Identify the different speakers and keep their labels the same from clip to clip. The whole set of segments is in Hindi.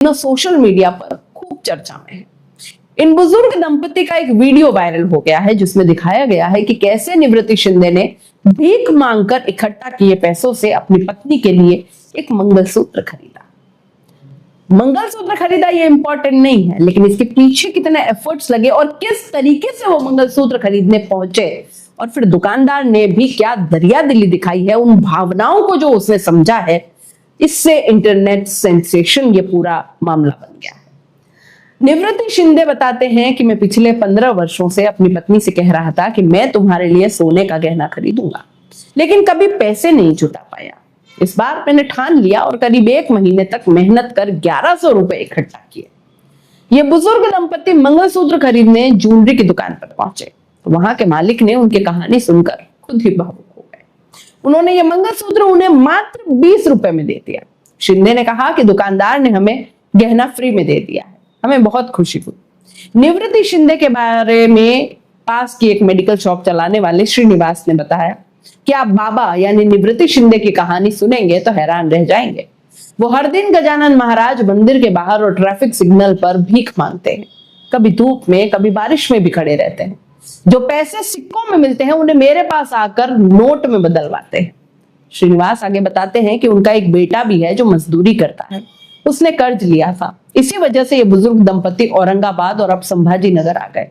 Speaker 1: सोशल मीडिया पर खूब चर्चा में है। इन बुजुर्ग दंपति का एक वीडियो वायरल हो गया है जिसमें दिखाया गया है कि कैसे निवृत्ति शिंदे ने भीख मांगकर इकट्ठा किए पैसों से अपनी पत्नी के लिए एक मंगलसूत्र खरीदा। मंगलसूत्र खरीदा ये इंपॉर्टेंट नहीं है, लेकिन इसके पीछे कितने एफर्ट्स लगे और किस तरीके से वो मंगलसूत्र खरीदने पहुंचे और फिर दुकानदार ने भी क्या दरियादिली दिखाई है, उन भावनाओं को जो उसने समझा है, इससे इंटरनेट सेंसेशन ये पूरा मामला बन गया है। निवृत्ति शिंदे बताते हैं कि मैं पिछले 15 वर्षों से अपनी पत्नी से कह रहा था कि मैं तुम्हारे लिए सोने का गहना खरीदूंगा, लेकिन कभी पैसे नहीं जुटा पाया। इस बार मैंने ठान लिया और करीब 1 महीने तक मेहनत कर 1100 रुपए इकट्ठा किए। ये बुजुर्ग दंपति मंगलसूत्र खरीदने ज्वेलरी की दुकान पर पहुंचे तो वहां के मालिक ने उनकी कहानी सुनकर खुद ही भावुक हो गए। उन्होंने ये मंगलसूत्र उन्हें मात्र 20 रुपए में दे दिया। शिंदे ने कहा कि दुकानदार ने हमें गहना फ्री में दे दिया है, हमें बहुत खुशी हुई। निवृत्ति शिंदे के बारे में पास की एक मेडिकल शॉप चलाने वाले श्रीनिवास ने बताया कि आप बाबा यानी निवृत्ति शिंदे की कहानी सुनेंगे तो हैरान रह जाएंगे। वो हर दिन गजानन महाराज मंदिर के बाहर और ट्रैफिक सिग्नल पर भीख मांगते हैं, कभी धूप में कभी बारिश में भी खड़े रहते हैं। जो पैसे सिक्कों में मिलते हैं उन्हें मेरे पास आकर नोट में बदलवाते हैं। श्रीनिवास आगे बताते हैं कि उनका एक बेटा भी है जो मजदूरी करता है, उसने कर्ज लिया था, इसी वजह से ये बुजुर्ग दंपति औरंगाबाद और अब संभाजी नगर आ गए।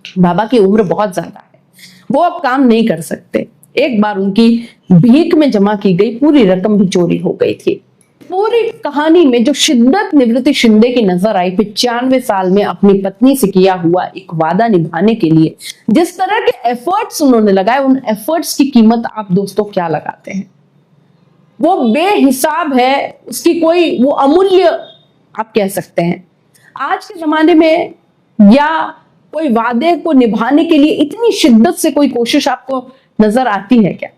Speaker 1: बाबा की उम्र बहुत ज्यादा है, वो अब काम नहीं कर सकते। एक बार उनकी भीख में जमा की गई पूरी रकम भी चोरी हो गई थी। पूरी कहानी में जो शिद्दत निवृत्ति शिंदे की नजर आई, 95 साल में अपनी पत्नी से किया हुआ एक वादा निभाने के लिए जिस तरह के एफर्ट्स उन्होंने लगाए, उन एफर्ट्स की कीमत आप दोस्तों क्या लगाते हैं? वो बेहिसाब है, उसकी कोई वो अमूल्य आप कह सकते हैं। आज के जमाने में या कोई वादे को निभाने के लिए इतनी शिद्दत से कोई कोशिश आपको नजर आती है क्या?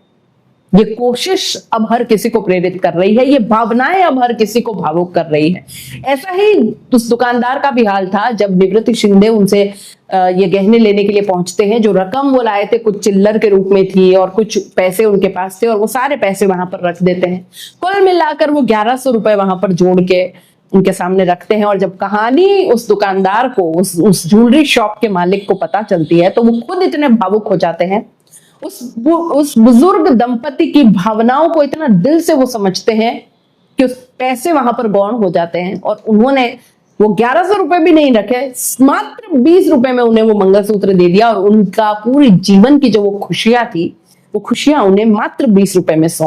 Speaker 1: ये कोशिश अब हर किसी को प्रेरित कर रही है, ये भावनाएं अब हर किसी को भावुक कर रही है। ऐसा ही उस दुकानदार का भी हाल था जब निवृत्ति शिंदे उनसे ये गहने लेने के लिए पहुंचते हैं। जो रकम वो लाए थे कुछ चिल्लर के रूप में थी और कुछ पैसे उनके पास थे और वो सारे पैसे वहां पर रख देते हैं। कुल मिलाकर वो 1100 रुपए वहां पर जोड़ के उनके सामने रखते हैं और जब कहानी उस दुकानदार को, उस ज्वेलरी शॉप के मालिक को पता चलती है तो वो खुद इतने भावुक हो जाते हैं। उस बुजुर्ग दंपति की भावनाओं को इतना दिल से वो समझते हैं कि उस पैसे वहां पर गौण हो जाते हैं और उन्होंने वो 1100 रुपए भी नहीं रखे, मात्र 20 रुपए में उन्हें वो मंगलसूत्र दे दिया और उनका पूरी जीवन की जो वो खुशियां थी, वो खुशियां उन्हें मात्र 20 रुपए में सौंप